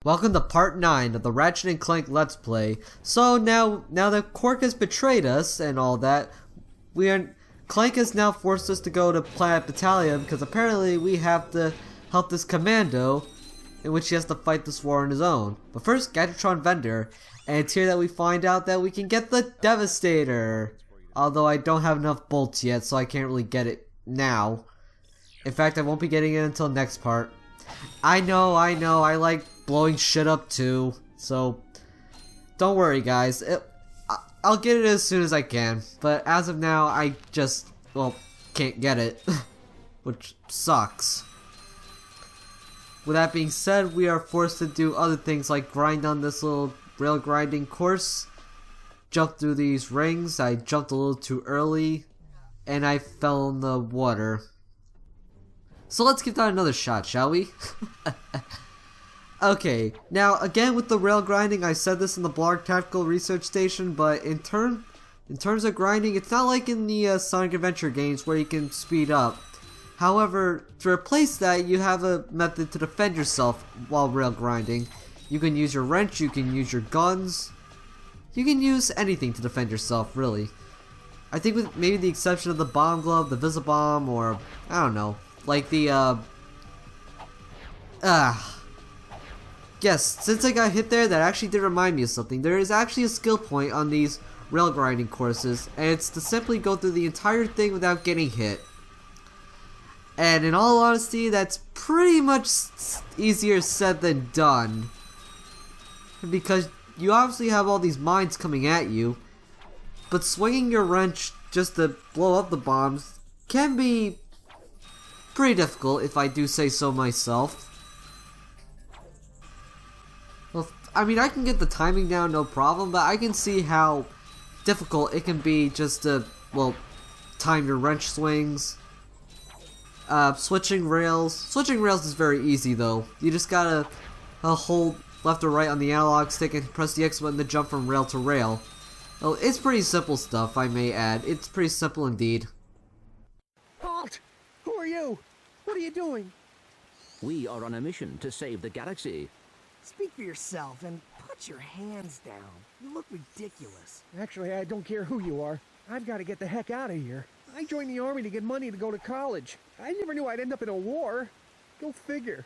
Welcome to part 9 of the Ratchet and Clank Let's Play. So now that Quark has betrayed us and all that, Clank has now forced us to go to Planet Battalion because apparently we have to help this commando in which he has to fight this war on his own. But first, Gadgetron Vendor, and it's here that we find out that we can get the Devastator. Although I don't have enough bolts yet, so I can't really get it now. In fact, I won't be getting it until next part. I know, I like blowing shit up too, so don't worry guys, I'll get it as soon as I can, but as of now I just, can't get it, which sucks. With that being said, we are forced to do other things like grind on this little rail grinding course, jump through these rings. I jumped a little too early, and I fell in the water. So let's give that another shot, shall we? Okay, now again with the rail grinding, I said this in the blog Tactical Research Station, but in terms of grinding, it's not like in the Sonic Adventure games where you can speed up. However, to replace that, you have a method to defend yourself while rail grinding. You can use your wrench, you can use your guns, you can use anything to defend yourself, really. I think with maybe the exception of the bomb glove, the Visibomb, or I don't know, like the yes, since I got hit there, that actually did remind me of something. There is actually a skill point on these rail grinding courses, and it's to simply go through the entire thing without getting hit. And in all honesty, that's pretty much easier said than done. Because you obviously have all these mines coming at you, but swinging your wrench just to blow up the bombs can be pretty difficult, if I do say so myself. Well, I mean, I can get the timing down, no problem, but I can see how difficult it can be just to, time your wrench swings. Switching rails. Switching rails is very easy, though. You just gotta hold left or right on the analog stick and press the X button to jump from rail to rail. Oh, it's pretty simple stuff, I may add. It's pretty simple indeed. Halt! Who are you? What are you doing? We are on a mission to save the galaxy. Speak for yourself and put your hands down. You look ridiculous. Actually, I don't care who you are. I've got to get the heck out of here. I joined the army to get money to go to college. I never knew I'd end up in a war. Go figure.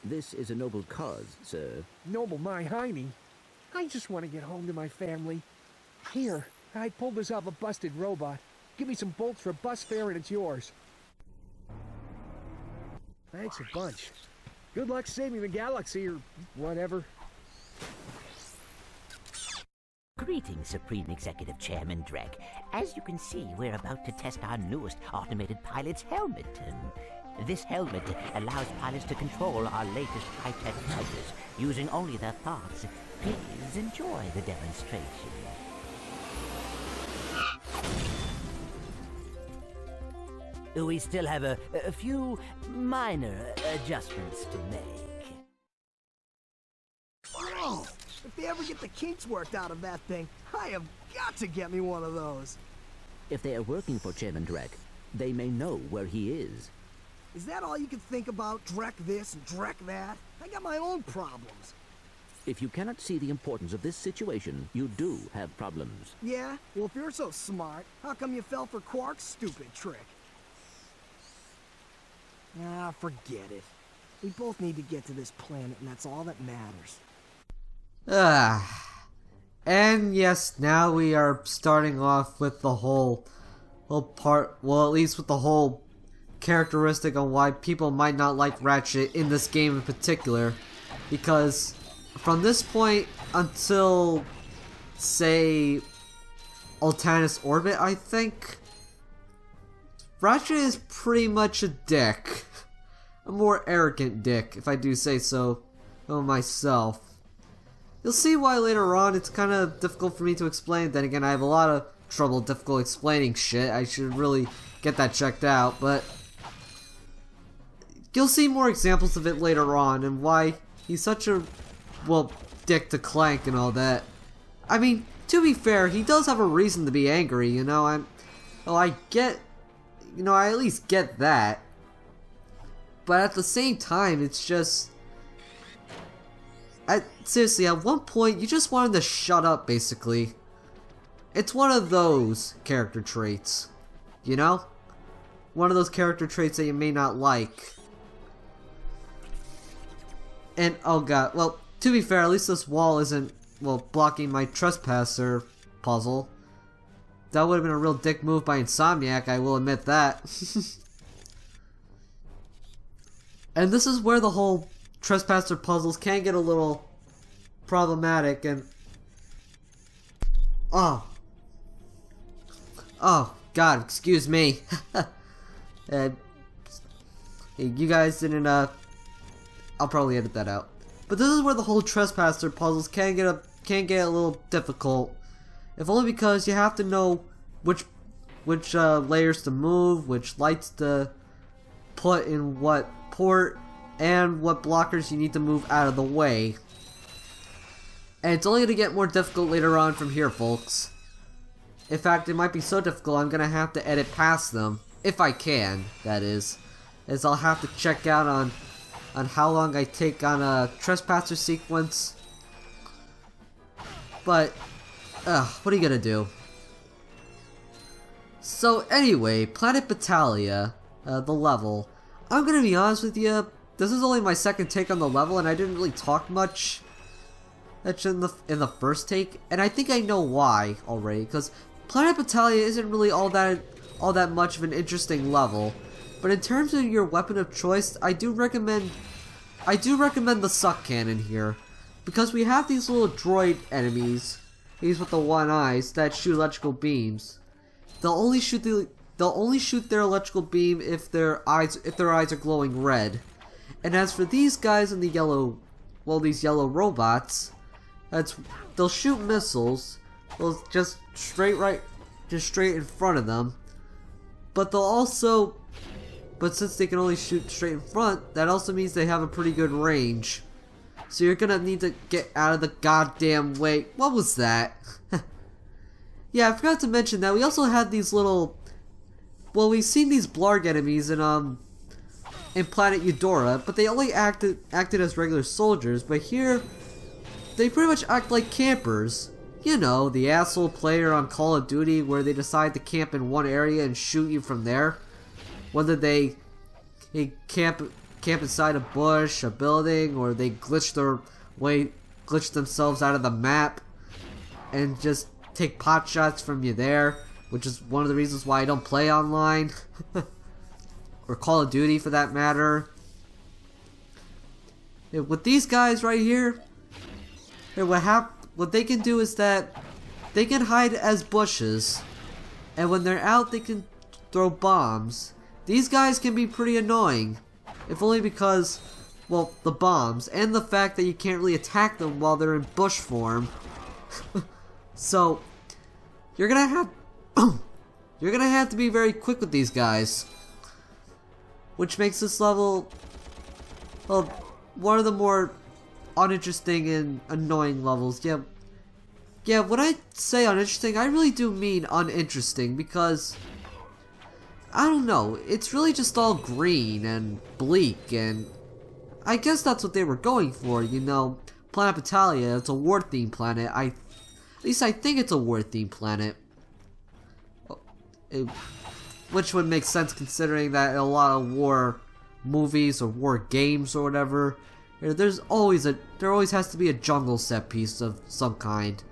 This is a noble cause, sir. Noble my hiney. I just want to get home to my family. Here, I pulled this off a busted robot. Give me some bolts for bus fare and it's yours. Thanks a bunch. Good luck saving the galaxy or whatever. Greetings, Supreme Executive Chairman Drek. As you can see, we're about to test our newest automated pilot's helmet. This helmet allows pilots to control our latest high-tech fighters using only their thoughts. Please enjoy the demonstration. We still have a few minor adjustments to make. Whoa! If they ever get the kinks worked out of that thing, I have got to get me one of those. If they are working for Chairman Drek, they may know where he is. Is that all you can think about? Drek this and Drek that? I got my own problems. If you cannot see the importance of this situation, you do have problems. Yeah? Well, if you're so smart, how come you fell for Quark's stupid trick? Ah, forget it. We both need to get to this planet, and that's all that matters. And yes, now we are starting off with the whole part, well, at least with the whole characteristic on why people might not like Ratchet in this game in particular. Because from this point until, say, Altanus Orbit, I think, Ratchet is pretty much a dick. A more arrogant dick, if I do say so myself. You'll see why later on. It's kind of difficult for me to explain. Then again, I have a lot of trouble difficult explaining shit. I should really get that checked out, but you'll see more examples of it later on and why he's such a, dick to Clank and all that. I mean, to be fair, he does have a reason to be angry, you know. I at least get that. But at the same time, it's just, seriously, at one point, you just wanted to shut up, basically. It's one of those character traits, you know? One of those character traits that you may not like. And, oh god, well, to be fair, at least this wall isn't, well, blocking my trespasser puzzle. That would have been a real dick move by Insomniac, I will admit that. And this is where the whole trespasser puzzles can get a little problematic, and... Oh, god, excuse me. You guys didn't, I'll probably edit that out. But this is where the whole trespasser puzzles can get a little difficult. If only because you have to know which layers to move, which lights to put in what port, and what blockers you need to move out of the way. And it's only going to get more difficult later on from here, folks. In fact, it might be so difficult I'm going to have to edit past them. If I can, that is. As I'll have to check out on how long I take on a trespasser sequence. But, what are you going to do? So anyway, Planet Battalia, the level. I'm going to be honest with you, this is only my second take on the level and I didn't really talk much in the first take, and I think I know why already, because Planet Battalia isn't really all that much of an interesting level. But in terms of your weapon of choice, I do recommend the suck cannon here, because we have these little droid enemies, these with the one eyes that shoot electrical beams. They'll only shoot their electrical beam if their eyes are glowing red. And as for these guys in the yellow, well, these yellow robots, they'll shoot missiles. They'll just straight in front of them. But since they can only shoot straight in front, that also means they have a pretty good range. So you're gonna need to get out of the goddamn way. What was that? Yeah, I forgot to mention that we also had these little... Well, we've seen these Blarg enemies in Planet Eudora, but they only acted as regular soldiers. But here, they pretty much act like campers. You know, the asshole player on Call of Duty where they decide to camp in one area and shoot you from there. Whether they camp inside a bush, a building, or they glitch themselves out of the map and just take pot shots from you there, which is one of the reasons why I don't play online. Or Call of Duty for that matter. With these guys right here, what they can do is that they can hide as bushes, and when they're out they can throw bombs. These guys can be pretty annoying, if only because, well, the bombs, and the fact that you can't really attack them while they're in bush form. So, you're gonna have to be very quick with these guys. Which makes this level, well, one of the more uninteresting and annoying levels. Yeah, when I say uninteresting, I really do mean uninteresting, because, I don't know, it's really just all green and bleak, and I guess that's what they were going for, you know. Planet Battalia, it's a war-themed planet. At least I think it's a war-themed planet. Which would make sense considering that in a lot of war movies or war games or whatever, there always has to be a jungle set piece of some kind.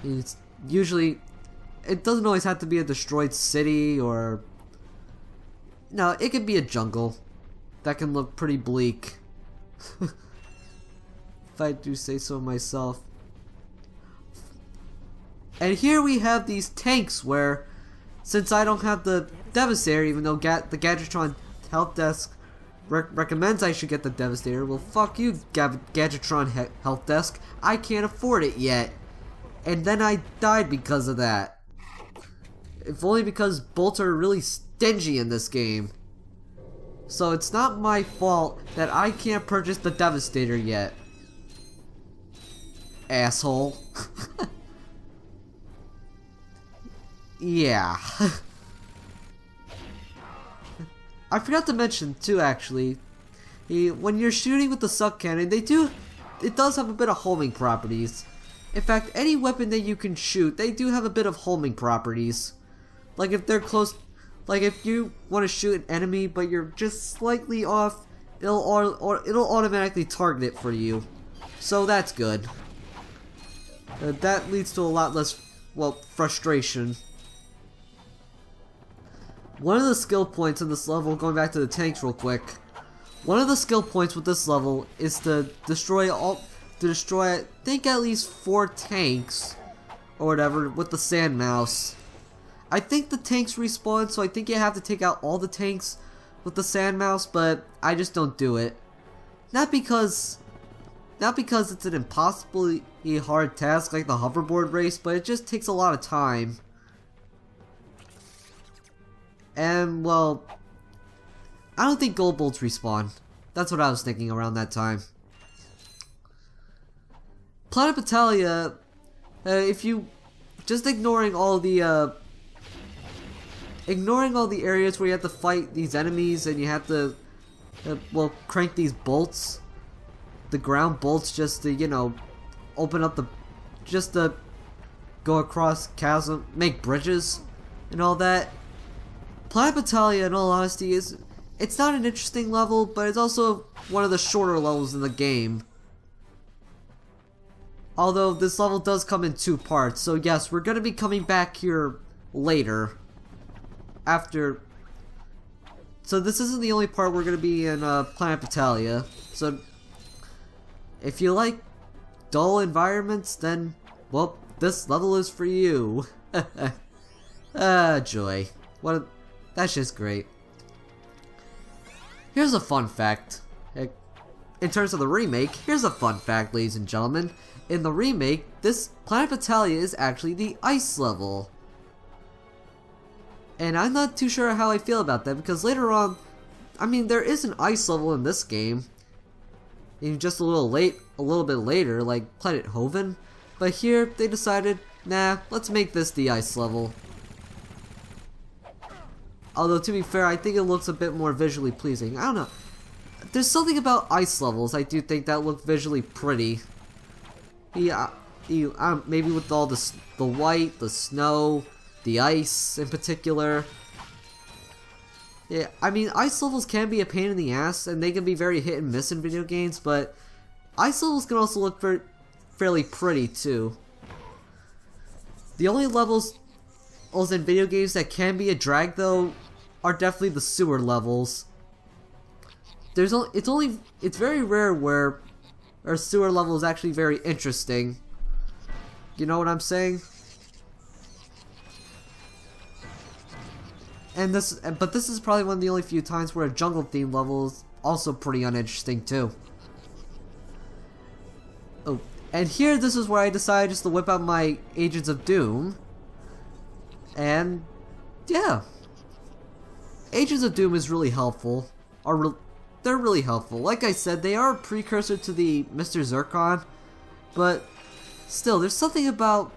It doesn't always have to be a destroyed city, or no, it could be a jungle that can look pretty bleak. If I do say so myself. And here we have these tanks where, since I don't have the Devastator, even though the Gadgetron help desk recommends I should get the Devastator, well, fuck you, Gadgetron help desk. I can't afford it yet. And then I died because of that. If only because bolts are really stingy in this game. So it's not my fault that I can't purchase the Devastator yet. Asshole. Yeah. I forgot to mention too, actually, When you're shooting with the suck cannon, it does have a bit of homing properties. In fact, any weapon that you can shoot, they do have a bit of homing properties. Like if they're close, like if you want to shoot an enemy but you're just slightly off, it'll automatically target it for you. So that's good. That leads to a lot less, well, frustration. One of the skill points in this level, going back to the tanks real quick, one of the skill points with this level is to destroy I think at least 4 tanks or whatever with the sand mouse. I think the tanks respawn, so I think you have to take out all the tanks with the sand mouse, but I just don't do it. Not because it's an impossibly hard task like the hoverboard race, but it just takes a lot of time. And, well, I don't think gold bolts respawn. That's what I was thinking around that time. Planet Battaglia, if you just ignoring all the areas where you have to fight these enemies and you have to, well, crank these bolts, the ground bolts, just to, you know, open up just to go across chasm, make bridges, and all that. Planet Battaglia, in all honesty, it's not an interesting level, but it's also one of the shorter levels in the game. Although this level does come in 2 parts, so yes, we're gonna be coming back here later. So this isn't the only part we're gonna be in Planet Battaglia. So if you like dull environments, then, well, this level is for you. Joy. That's just great. Here's a fun fact. In terms of the remake, here's a fun fact, ladies and gentlemen. In the remake, this Planet Battaglia is actually the ice level. And I'm not too sure how I feel about that, because later on, I mean, there is an ice level in this game. And just a little bit later, like Planet Hoven. But here, they decided, nah, let's make this the ice level. Although, to be fair, I think it looks a bit more visually pleasing. I don't know. There's something about ice levels I do think that look visually pretty. Yeah, maybe with all the white, the snow, the ice in particular. Yeah, I mean, ice levels can be a pain in the ass, and they can be very hit and miss in video games, but ice levels can also look fairly pretty, too. The only levels in video games that can be a drag, though, are definitely the sewer levels. It's very rare where a sewer level is actually very interesting. You know what I'm saying? But this is probably one of the only few times where a jungle theme level is also pretty uninteresting too. Oh, and here this is where I decided just to whip out my Agents of Doom. And yeah, Agents of Doom is really helpful. They're really helpful. Like I said, they are a precursor to the Mr. Zircon, but still, there's something about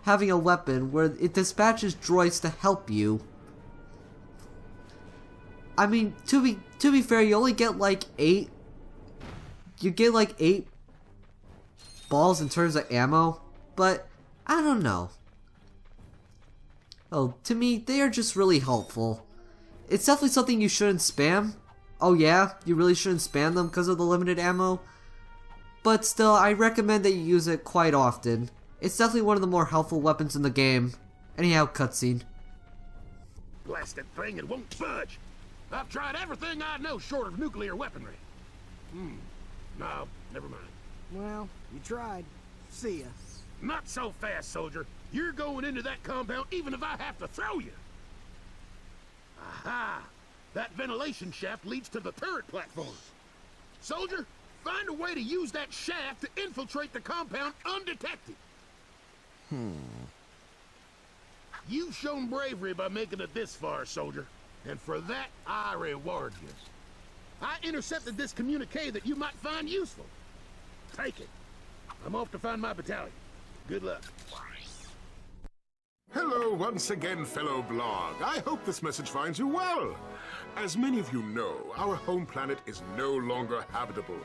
having a weapon where it dispatches droids to help you. I mean, to be fair, you only get like 8. You get like 8 balls in terms of ammo, but I don't know. Oh, to me, they are just really helpful. It's definitely something you shouldn't spam. Oh yeah, you really shouldn't spam them because of the limited ammo. But still, I recommend that you use it quite often. It's definitely one of the more helpful weapons in the game. Anyhow, cutscene. Blasted thing, it won't budge. I've tried everything I know short of nuclear weaponry. No, never mind. Well, you tried. See ya. Not so fast, soldier. You're going into that compound even if I have to throw you. Aha! That ventilation shaft leads to the turret platform. Soldier, find a way to use that shaft to infiltrate the compound undetected. You've shown bravery by making it this far, soldier. And for that, I reward you. I intercepted this communique that you might find useful. Take it. I'm off to find my battalion. Good luck. Hello once again, fellow blog. I hope this message finds you well. As many of you know, our home planet is no longer habitable.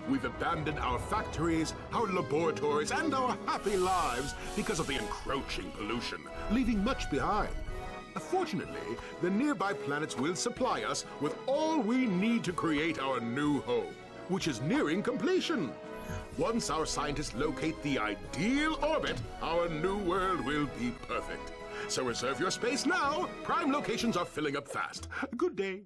We've abandoned our factories, our laboratories, and our happy lives because of the encroaching pollution, leaving much behind. Fortunately, the nearby planets will supply us with all we need to create our new home, which is nearing completion. Once our scientists locate the ideal orbit, our new world will be perfect. So reserve your space now. Prime locations are filling up fast. Good day.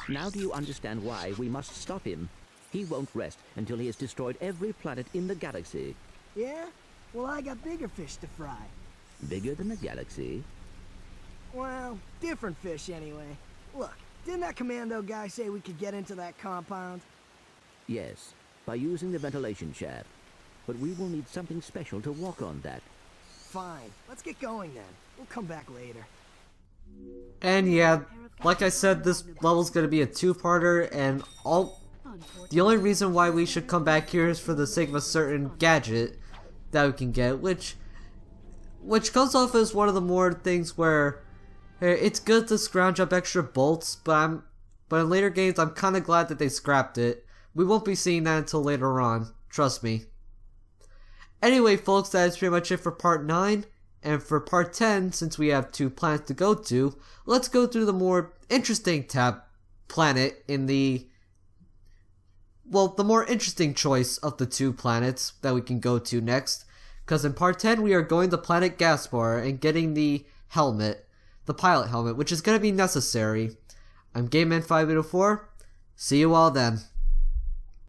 Now do you understand why we must stop him? He won't rest until he has destroyed every planet in the galaxy. Yeah? Well, I got bigger fish to fry. Bigger than the galaxy? Well, different fish anyway. Look, didn't that commando guy say we could get into that compound? Yes, by using the ventilation shaft. But we will need something special to walk on that. Fine, let's get going then. We'll come back later. And yeah, like I said, this level's gonna be a two-parter, and the only reason why we should come back here is for the sake of a certain gadget that we can get, which comes off as one of the more things where it's good to scrounge up extra bolts, but in later games I'm kinda glad that they scrapped it. We won't be seeing that until later on, trust me. Anyway folks, that is pretty much it for part 9, and for part 10, since we have 2 planets to go to, let's go through the more interesting planet in the more interesting choice of the 2 planets that we can go to next, because in part 10 we are going to planet Gaspar and getting the helmet, the pilot helmet, which is going to be necessary. I'm GameMan584, see you all then.